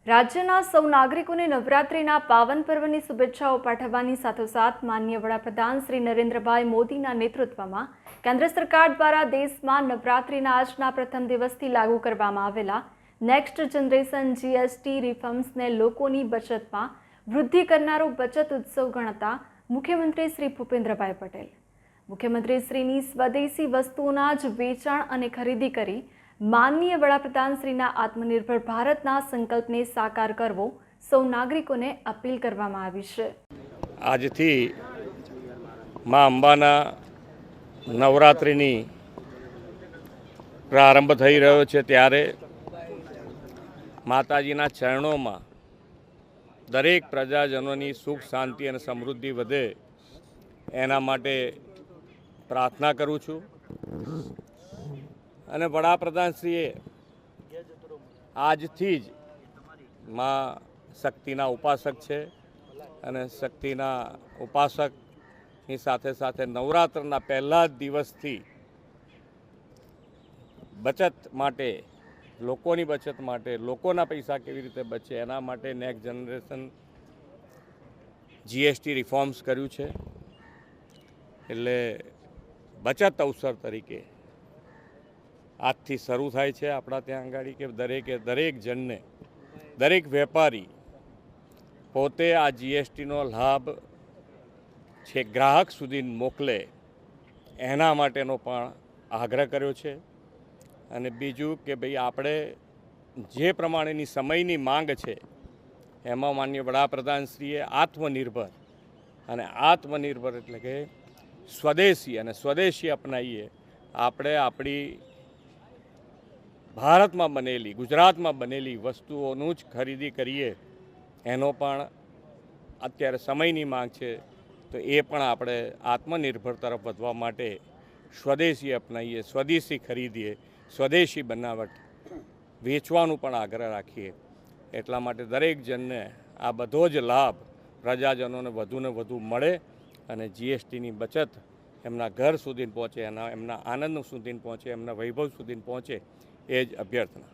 રાજ્યના સૌ નાગરિકોને નવરાત્રિના પાવન પર્વની શુભેચ્છાઓ પાઠવવાની સાથોસાથ માનનીય વડાપ્રધાન શ્રી નરેન્દ્રભાઈ મોદીના નેતૃત્વમાં કેન્દ્ર સરકાર દ્વારા દેશમાં નવરાત્રિના આજના પ્રથમ દિવસથી લાગુ કરવામાં આવેલા નેક્સ્ટ જનરેશન જીએસટી રિફોર્મ્સને લોકોની બચતમાં વૃદ્ધિ કરનારો બચત ઉત્સવ ગણાતા મુખ્યમંત્રી શ્રી ભૂપેન્દ્રભાઈ પટેલ મુખ્યમંત્રી શ્રીની સ્વદેશી વસ્તુઓના જ વેચાણ અને ખરીદી કરી માનનીય વડાપ્રધાન શ્રીના આત્મનિર્ભર ભારતના સંકલ્પને સાકાર કરવો સૌ નાગરિકોને અપીલ કરવામાં આવી છે। આજથી માં અંબાના નવરાત્રિની પ્રારંભ થઈ રહ્યો છે ત્યારે માતાજીના ચરણોમાં દરેક પ્રજાજનોની સુખ શાંતિ અને સમૃદ્ધિ વધે એના માટે પ્રાર્થના કરું છું। અને વડાપ્રધાનશ્રીએ આજથી જ માં શક્તિના ઉપાસક છે અને શક્તિના ઉપાસકની સાથે સાથે નવરાત્રના પહેલા જ દિવસથી બચત માટે લોકોની બચત માટે લોકોના પૈસા કેવી રીતે બચે એના માટે નેક્સ્ટ જનરેશન જીએસટી રિફોર્મ્સ કર્યું છે। એટલે બચત અવસર તરીકે આજથી શરૂ થાય છે આપણા ત્યાં આગળ કે દરેક જણને દરેક વેપારી પોતે આ જીએસટીનો લાભ છે ગ્રાહક સુધી મોકલે એના માટેનો પણ આગ્રહ કર્યો છે। અને બીજું કે ભાઈ આપણે જે પ્રમાણેની સમયની માંગ છે એમાં માનનીય વડાપ્રધાનશ્રીએ આત્મનિર્ભર એટલે કે સ્વદેશી અપનાવીએ આપણે આપણી ભારતમાં બનેલી ગુજરાતમાં બનેલી વસ્તુઓનું જ ખરીદી કરીએ એનો પણ અત્યારે સમયની માંગ છે। તો એ પણ આપણે આત્મનિર્ભર તરફ વધવા માટે સ્વદેશી અપનાવીએ સ્વદેશી ખરીદીએ સ્વદેશી બનાવટ વેચવાનું પણ આગ્રહ રાખીએ। એટલા માટે દરેક જણને આ બધો જ લાભ પ્રજાજનોને વધુને વધુ મળે અને જીએસટીની બચત એમના ઘર સુધી પહોંચે એમના આનંદ સુધી પહોંચે એમના વૈભવ સુધી પહોંચે એ જ અભ્યર્થના।